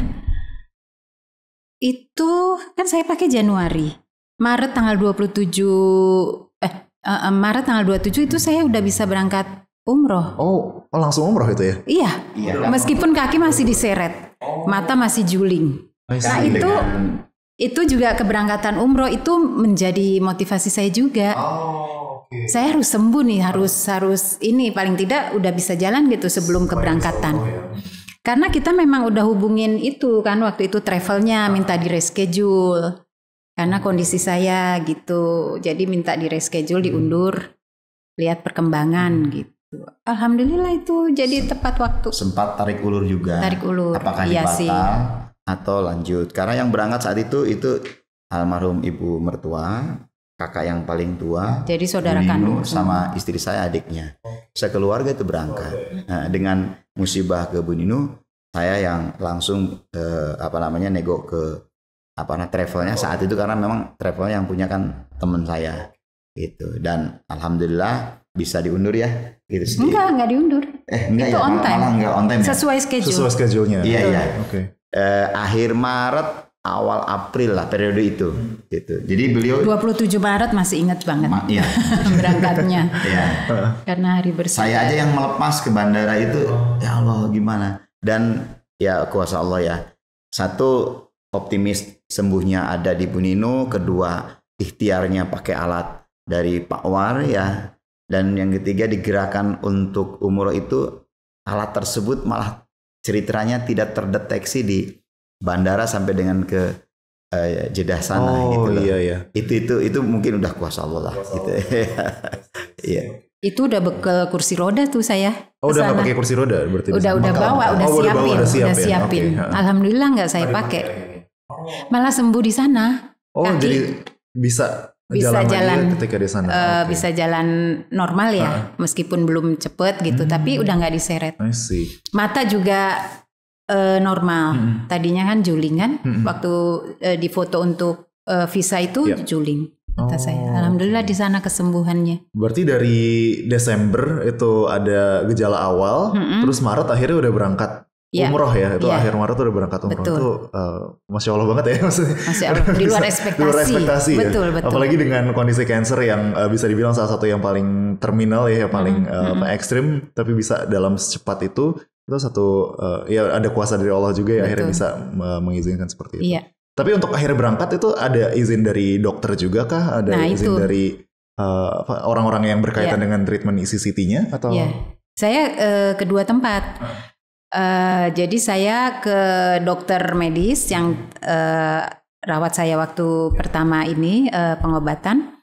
itu kan saya pakai Januari, Maret tanggal 27, Maret tanggal 27 itu saya udah bisa berangkat umroh. Oh langsung umroh itu ya? Iya, meskipun kaki masih diseret, mata masih juling. Nah itu juga keberangkatan umroh itu menjadi motivasi saya juga. Saya harus sembuh nih, harus ini paling tidak udah bisa jalan gitu sebelum keberangkatan. Karena kita memang udah hubungin itu kan waktu itu travelnya minta di reschedule karena kondisi saya gitu, jadi minta di reschedule, diundur, lihat perkembangan gitu. Alhamdulillah itu jadi tepat waktu. Sempat tarik ulur juga. Tarik ulur. Apakah iya batal sih. atau lanjut? Karena yang berangkat saat itu almarhum ibu mertua, kakak yang paling tua, jadi saudara Bu Nino, kandung sama istri saya, adiknya. Sekeluarga itu berangkat. Nah, dengan musibah ke Bu Nino, saya yang langsung nego ke travelnya saat itu, karena memang travelnya yang punya kan teman saya gitu. Dan alhamdulillah bisa diundur ya gitu. Enggak diundur. Enggak itu ya, on time. malah enggak on time ya? Sesuai schedule. Sesuai schedule-nya. Iya. Oke. Akhir Maret awal April lah periode itu gitu. Jadi beliau 27 Maret masih ingat banget. Iya. Berangkatnya. Iya. Karena hari bersih. Saya aja yang melepas ke bandara itu, ya Allah gimana. Dan ya kuasa Allah ya. Satu, optimis sembuhnya ada di Bu Nino. Kedua, ikhtiarnya pakai alat dari Pak War ya. Dan yang ketiga, digerakkan untuk umroh itu, alat tersebut malah ceritanya tidak terdeteksi di bandara sampai dengan ke Jeddah sana gitu loh. Iya. Itu mungkin udah kuasa Allah lah gitu. Iya. Itu udah bekel kursi roda tuh saya. Udah nggak pakai kursi roda berarti? Udah bawa, udah siapin. Okay. Alhamdulillah nggak saya pakai. Malah sembuh di sana. Jadi bisa jalan ketika di sana. Bisa jalan normal ya, meskipun belum cepet gitu, tapi udah nggak diseret. Mata juga normal. Tadinya kan juling kan, waktu di foto untuk visa itu juling. Kata saya, alhamdulillah di sana kesembuhannya. Berarti dari Desember itu ada gejala awal, terus Maret akhirnya udah berangkat umroh ya, itu akhir Maret udah berangkat umroh. Betul. Itu Masya Allah banget ya maksudnya. Masya Allah, di luar ekspektasi. Betul. Betul. Apalagi dengan kondisi cancer yang bisa dibilang salah satu yang paling terminal ya, yang paling ekstrim, tapi bisa dalam secepat itu satu ya ada kuasa dari Allah juga ya, akhirnya bisa mengizinkan seperti itu. Iya. Tapi untuk akhirnya berangkat itu ada izin dari dokter juga kah? Ada izin dari orang-orang yang berkaitan dengan treatment ECCT-nya atau? Iya. Saya kedua tempat. Jadi saya ke dokter medis yang rawat saya waktu pertama ini pengobatan.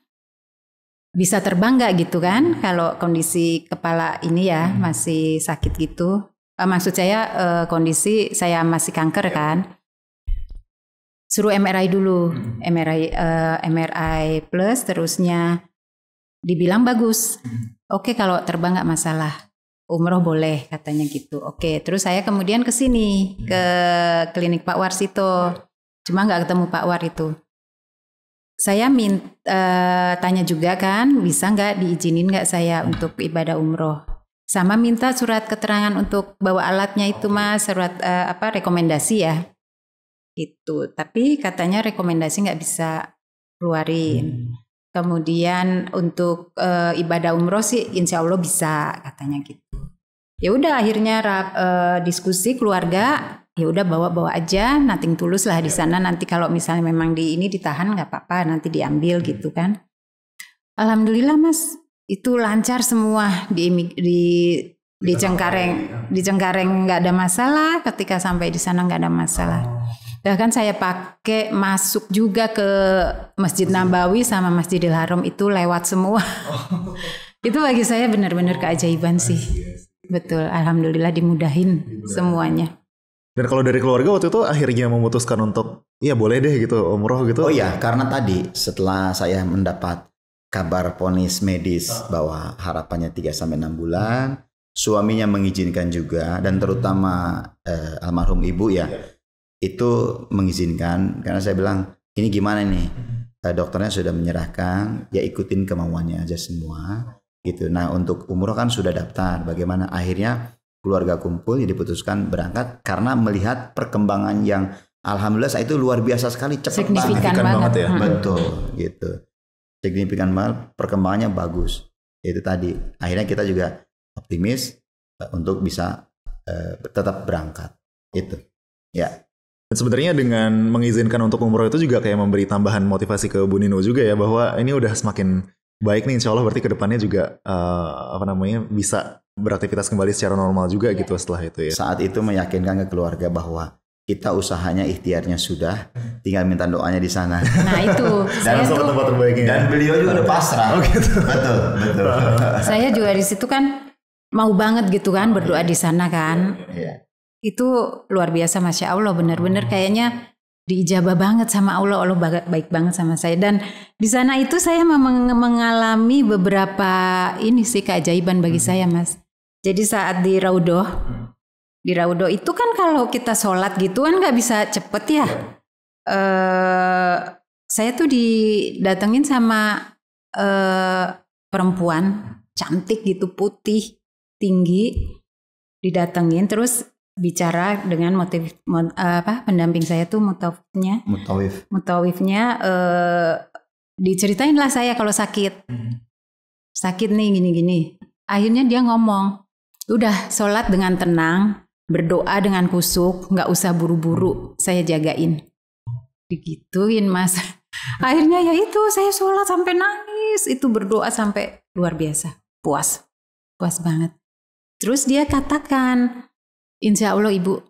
Bisa terbang nggak gitu kan? Kalau kondisi kepala ini ya masih sakit gitu. Maksud saya kondisi saya masih kanker kan. Suruh MRI dulu, MRI plus, terusnya dibilang bagus. Oke, kalau terbang nggak masalah, umroh boleh katanya gitu. Oke, terus saya kemudian ke sini ke klinik Pak War situ, cuma nggak ketemu Pak War itu. Saya tanya juga kan, bisa nggak diizinin nggak saya untuk ibadah umroh? Sama minta surat keterangan untuk bawa alatnya itu mas, surat rekomendasi ya. Itu, tapi katanya rekomendasi nggak bisa keluarin. Kemudian untuk ibadah umroh sih insya Allah bisa katanya gitu. Ya udah akhirnya diskusi keluarga, ya udah bawa aja, nothing tulus lah di sana. Nanti kalau misalnya memang ini ditahan nggak apa-apa, nanti diambil gitu kan. Alhamdulillah mas, itu lancar semua di Cengkareng nggak ada masalah. Ketika sampai di sana nggak ada masalah. Bahkan saya pakai masuk juga ke Masjid Nabawi sama Masjidil Haram itu lewat semua. Itu bagi saya benar-benar keajaiban sih. Betul, alhamdulillah dimudahin semuanya. Dan kalau dari keluarga waktu itu akhirnya memutuskan untuk ya boleh deh gitu umroh gitu. Oh iya, karena tadi setelah saya mendapat kabar vonis medis bahwa harapannya 3-6 bulan, suaminya mengizinkan juga, dan terutama almarhum ibu ya, itu mengizinkan. Karena saya bilang, ini gimana nih, dokternya sudah menyerahkan, ya ikutin kemauannya aja semua gitu. Nah untuk umroh kan sudah daftar, bagaimana akhirnya keluarga kumpul, ya diputuskan berangkat karena melihat perkembangan yang alhamdulillah saat itu luar biasa sekali, cepat signifikan banget ya. Betul gitu, signifikan banget, perkembangannya bagus. Itu tadi akhirnya kita juga optimis untuk bisa tetap berangkat itu ya. Dan sebenarnya dengan mengizinkan untuk umroh itu juga kayak memberi tambahan motivasi ke Bu Nino juga ya, bahwa ini udah semakin baik nih, insya Allah berarti kedepannya juga bisa beraktivitas kembali secara normal juga gitu setelah itu ya. Saat itu meyakinkan ke keluarga bahwa kita usahanya ikhtiarnya sudah, tinggal minta doanya di sana. Nah itu Dan saya tuh, tempat terbaiknya. Dan beliau juga udah pasrah. Oh gitu. Betul. saya juga di situ kan mau banget gitu kan berdoa di sana kan. Iya. Itu luar biasa, Masya Allah, benar-benar kayaknya diijabah banget sama Allah. Allah baik banget sama saya. Dan di sana itu saya mengalami beberapa ini sih keajaiban bagi saya, Mas. Jadi saat di Raudhoh itu kan kalau kita sholat gitu kan nggak bisa cepet ya. Saya tuh didatengin sama perempuan cantik gitu, putih, tinggi, didatengin terus bicara dengan pendamping saya tuh mutawifnya diceritain lah saya kalau sakit nih gini. Akhirnya dia ngomong, udah sholat dengan tenang, berdoa dengan kusuk, nggak usah buru-buru, saya jagain. Digituin Mas. Akhirnya ya itu saya sholat sampai nangis, itu berdoa sampai luar biasa, puas banget. Terus dia katakan, insya Allah ibu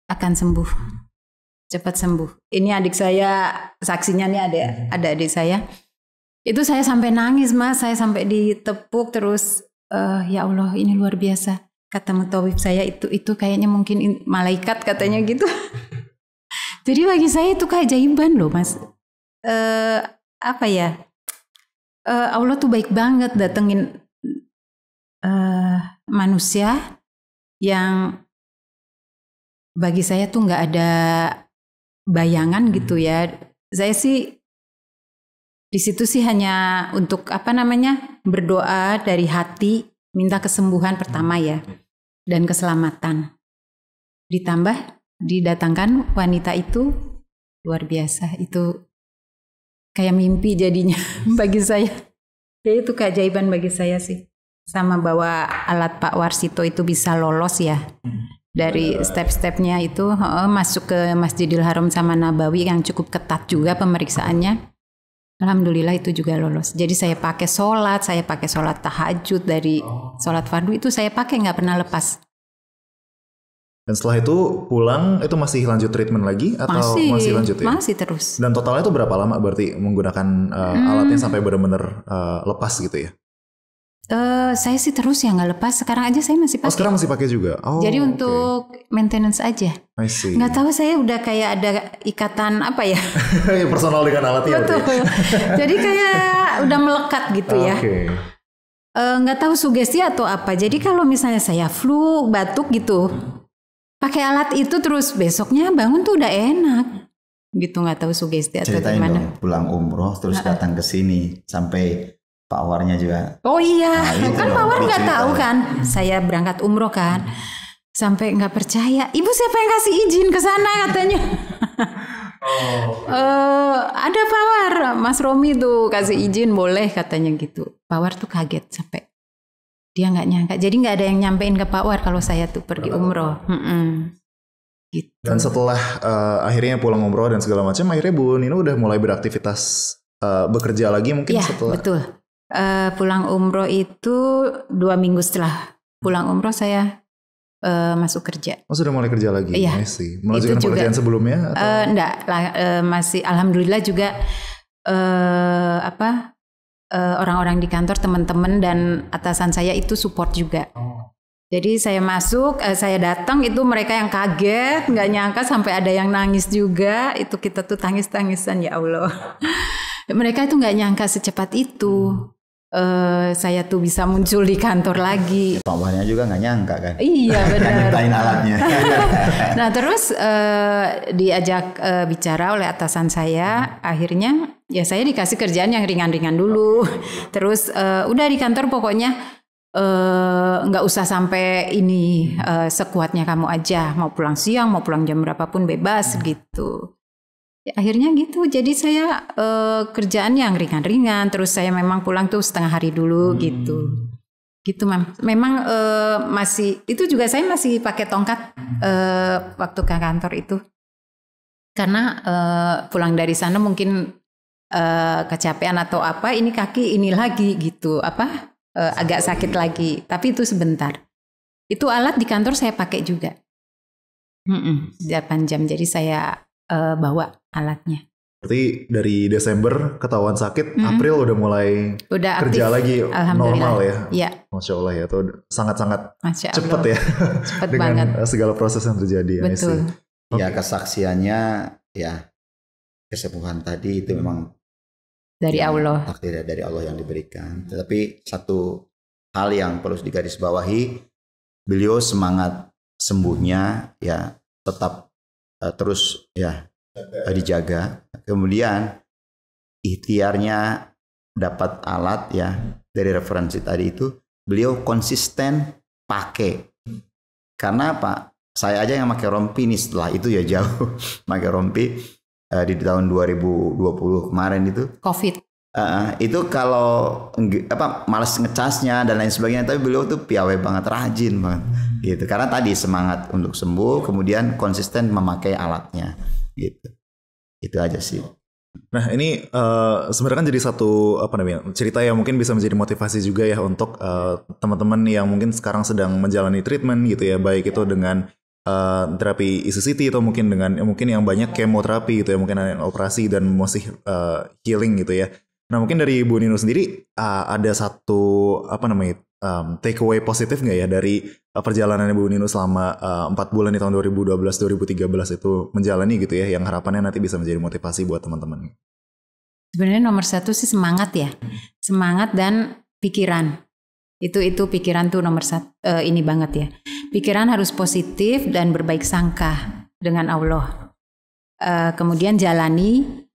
akan sembuh, cepat sembuh. Ini adik saya, saksinya nih ada adik saya. Itu saya sampai nangis Mas, saya sampai ditepuk terus. Ya Allah ini luar biasa. Kata mutawif saya itu kayaknya mungkin malaikat katanya gitu. Jadi bagi saya itu keajaiban loh Mas. Allah tuh baik banget datengin manusia yang bagi saya tuh nggak ada bayangan gitu ya. Saya sih di situ sih hanya untuk berdoa dari hati, minta kesembuhan pertama ya, dan keselamatan. Ditambah didatangkan wanita itu luar biasa, itu kayak mimpi jadinya bagi saya. Ya itu keajaiban bagi saya sih. Sama bawa alat Pak Warsito itu bisa lolos ya. Dari step-stepnya itu masuk ke Masjidil Haram sama Nabawi yang cukup ketat juga pemeriksaannya. Alhamdulillah itu juga lolos. Jadi saya pakai sholat tahajud, dari sholat fardu itu saya pakai, nggak pernah lepas. Dan setelah itu pulang itu masih lanjut treatment lagi atau masih lanjut ya? Masih terus. Dan totalnya itu berapa lama berarti menggunakan alatnya sampai benar-benar lepas gitu ya? Saya sih terus ya nggak lepas. Sekarang aja saya masih pakai. Oh sekarang masih pakai juga? Oh, jadi untuk maintenance aja. I see. Nggak tahu saya udah kayak ada ikatan apa ya? Personal dengan alatnya. Betul. Jadi kayak udah melekat gitu ya. Nggak tahu sugesti atau apa. Jadi kalau misalnya saya flu, batuk gitu, pakai alat itu terus besoknya bangun tuh udah enak. Gitu, nggak tahu sugesti atau gimana. Ceritain dong, pulang umroh terus datang ke sini sampai Pak Warnya juga. Oh iya, kan dong, Pak War nggak tahu diceritain. kan, saya berangkat umroh kan, sampai nggak percaya. Ibu siapa yang kasih izin ke sana katanya? Ada Pak War, Mas Romi tuh kasih izin boleh katanya gitu. Pak War tuh kaget sampai dia nggak nyangka. Jadi nggak ada yang nyampein ke Pak War kalau saya tuh pergi umroh. Gitu. Dan setelah akhirnya pulang umroh dan segala macam, akhirnya Bu Nino udah mulai beraktivitas bekerja lagi mungkin Ya, setelah. betul. Pulang umroh itu 2 minggu setelah pulang umroh saya masuk kerja. Oh sudah mulai kerja lagi? Iya. Melanjutkan pekerjaan sebelumnya? Atau? Enggak, masih alhamdulillah juga orang-orang di kantor, teman-teman dan atasan saya itu support juga. Jadi saya masuk, saya datang itu mereka yang kaget, nggak nyangka sampai ada yang nangis juga. Itu kita tuh tangis-tangisan, ya Allah. Mereka itu nggak nyangka secepat itu. Saya tuh bisa muncul di kantor lagi. Pak Wahnya juga nggak nyangka kan? Iya benar. Nyiptain alatnya. Nah terus diajak bicara oleh atasan saya. Akhirnya ya saya dikasih kerjaan yang ringan-ringan dulu. Terus udah di kantor pokoknya nggak usah sampai ini, sekuatnya kamu aja. Mau pulang siang, mau pulang jam berapapun bebas gitu. Ya, akhirnya gitu, jadi saya kerjaan yang ringan-ringan, terus saya memang pulang tuh setengah hari dulu gitu, memang masih, itu juga saya masih pakai tongkat waktu ke kantor itu, karena pulang dari sana mungkin kecapean atau apa, ini kaki ini lagi gitu, agak sakit lagi, tapi itu sebentar. Itu alat di kantor saya pakai juga, 8 jam, jadi saya bawa alatnya. Berarti dari Desember ketahuan sakit, April udah mulai kerja lagi normal ya? Iya. Masya Allah ya, itu sangat-sangat cepat ya. Cepat dengan banget. segala proses yang terjadi. Betul. Ya kesaksiannya ya kesembuhan tadi itu memang dari Allah. Takdir dari Allah yang diberikan. Tetapi satu hal yang perlu digarisbawahi, beliau semangat sembuhnya ya tetap terus ya dijaga. Kemudian ikhtiarnya dapat alat ya dari referensi tadi itu, beliau konsisten pakai. Karena apa? Saya aja yang pakai rompi nih, setelah itu ya jauh pakai rompi di tahun 2020 kemarin itu. Covid. Itu kalau malas ngecasnya dan lain sebagainya, tapi beliau tuh piawai banget, rajin banget gitu. Karena tadi semangat untuk sembuh, kemudian konsisten memakai alatnya gitu. Itu aja sih. Nah ini sebenarnya kan jadi satu cerita yang mungkin bisa menjadi motivasi juga ya untuk teman-teman yang mungkin sekarang sedang menjalani treatment gitu ya, baik itu dengan terapi ECCT atau mungkin dengan mungkin yang banyak kemoterapi gitu ya, mungkin ada yang operasi dan masih healing gitu ya. Nah mungkin dari Bu Nino sendiri ada satu takeaway positif nggak ya dari perjalanan Bu Nino selama 4 bulan di tahun 2012-2013 itu menjalani gitu ya, yang harapannya nanti bisa menjadi motivasi buat teman-teman? Sebenarnya nomor satu sih semangat ya, semangat dan pikiran. Itu pikiran tuh nomor satu, ini banget ya. Pikiran harus positif dan berbaik sangka dengan Allah. Kemudian jalani.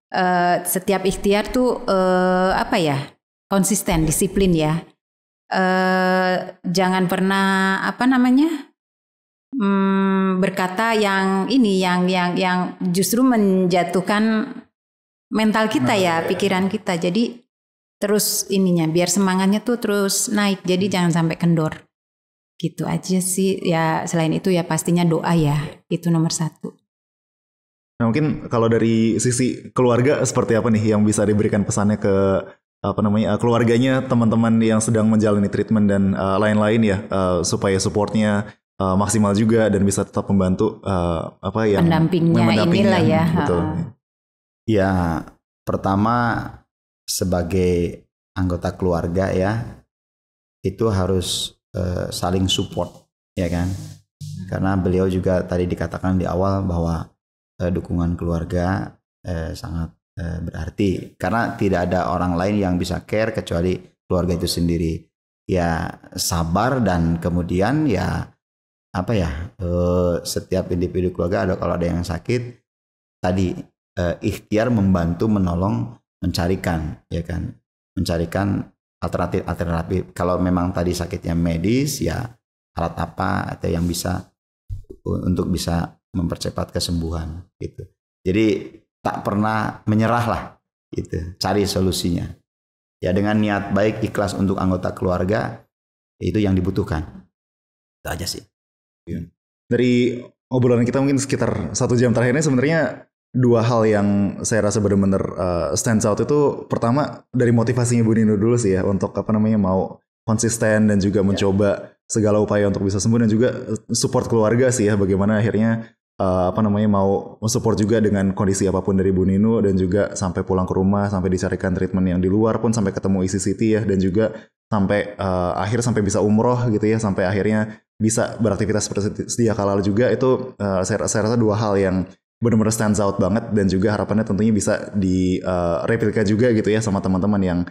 Setiap ikhtiar tuh konsisten, disiplin ya. Jangan pernah berkata yang justru menjatuhkan mental kita ya, pikiran kita. Jadi terus biar semangatnya tuh terus naik. Jadi jangan sampai kendor. Gitu aja sih ya. Selain itu ya pastinya doa ya, itu nomor satu. Nah mungkin kalau dari sisi keluarga seperti apa nih yang bisa diberikan pesannya ke keluarganya teman-teman yang sedang menjalani treatment dan lain-lain ya, supaya supportnya maksimal juga dan bisa tetap membantu pendampingnya inilah ya. Betul. Ya pertama sebagai anggota keluarga ya itu harus saling support ya kan, karena beliau juga tadi dikatakan di awal bahwa dukungan keluarga sangat berarti, karena tidak ada orang lain yang bisa care kecuali keluarga itu sendiri. Ya sabar dan kemudian setiap individu keluarga kalau ada yang sakit tadi ikhtiar membantu menolong mencarikan alternatif. Kalau memang tadi sakitnya medis ya alat apa atau yang bisa untuk bisa mempercepat kesembuhan gitu. Jadi tak pernah menyerah lah gitu, cari solusinya. Ya dengan niat baik, ikhlas untuk anggota keluarga, itu yang dibutuhkan. Itu aja sih. Dari obrolan kita mungkin sekitar 1 jam terakhir ini sebenarnya 2 hal yang saya rasa benar-benar stands out itu, pertama dari motivasinya Bu Nino dulu sih ya, untuk mau konsisten dan juga mencoba segala upaya untuk bisa sembuh, dan juga support keluarga sih ya, bagaimana akhirnya mau support juga dengan kondisi apapun dari Bu Nino, dan juga sampai pulang ke rumah, sampai dicarikan treatment yang di luar pun, sampai ketemu ECCT ya, dan juga sampai sampai bisa umroh gitu ya, sampai akhirnya bisa beraktivitas seperti sedia kala juga, itu saya rasa dua hal yang benar-benar stands out banget, dan juga harapannya tentunya bisa direplika juga gitu ya sama teman-teman yang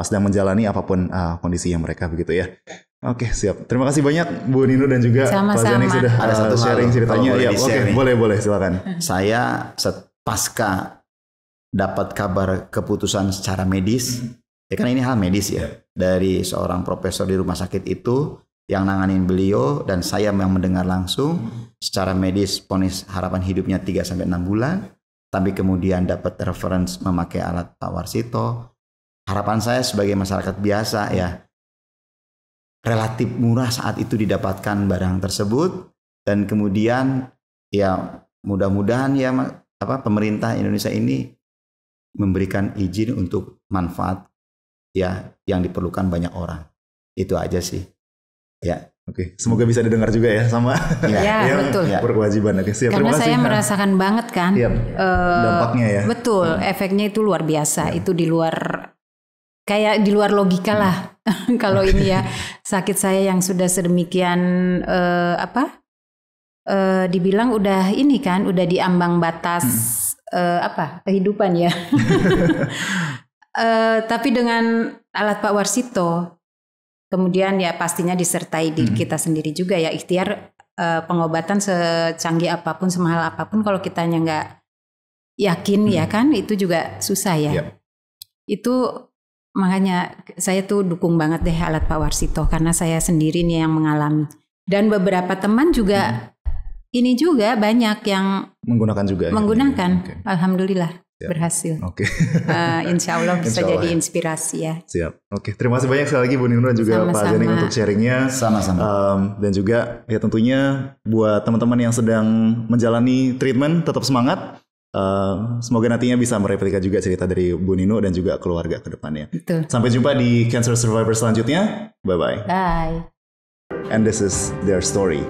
sedang menjalani apapun kondisi yang mereka begitu ya. Oke, siap. Terima kasih banyak Bu Nino dan juga Pak Zanik sudah ada satu sharing ceritanya. Ya, oke, boleh silakan. Saya pasca dapat kabar keputusan secara medis, ya kan ini hal medis ya, dari seorang profesor di rumah sakit itu yang nanganin beliau, dan saya yang mendengar langsung secara medis vonis harapan hidupnya 3-6 bulan, tapi kemudian dapat reference memakai alat Pak Warsito. Harapan saya sebagai masyarakat biasa ya, relatif murah saat itu didapatkan barang tersebut, dan kemudian ya mudah-mudahan ya pemerintah Indonesia ini memberikan izin untuk manfaat ya yang diperlukan banyak orang. Itu aja sih. Ya. Oke, semoga bisa didengar juga ya sama yang betul. Berkewajiban. Oke, siap. Karena saya merasakan banget kan dampaknya ya. Betul, efeknya itu luar biasa. Itu di luar, kayak di luar logika lah. Kalau ini ya sakit saya yang sudah sedemikian dibilang udah ini kan, udah di ambang batas kehidupan ya. Tapi dengan alat Pak Warsito, kemudian ya pastinya disertai diri kita sendiri juga ya, ikhtiar pengobatan secanggih apapun, semahal apapun, kalau kitanya nggak yakin ya kan, itu juga susah ya. Itu makanya saya tuh dukung banget deh alat Pak Warsito, karena saya sendiri nih yang mengalami, dan beberapa teman juga ini juga banyak yang menggunakan juga. Menggunakan, alhamdulillah. Siap. Berhasil. Oke. Insya Allah bisa jadi inspirasi ya. Siap. Oke. Terima kasih banyak sekali lagi Bu Nino dan juga Pak Zanik untuk sharingnya. Sama-sama. Dan juga ya tentunya buat teman-teman yang sedang menjalani treatment, tetap semangat. Semoga nantinya bisa mereplika juga cerita dari Bu Nino dan juga keluarga ke depannya. Betul. Sampai jumpa di Cancer Survivor selanjutnya. Bye-bye. Bye. And this is their story.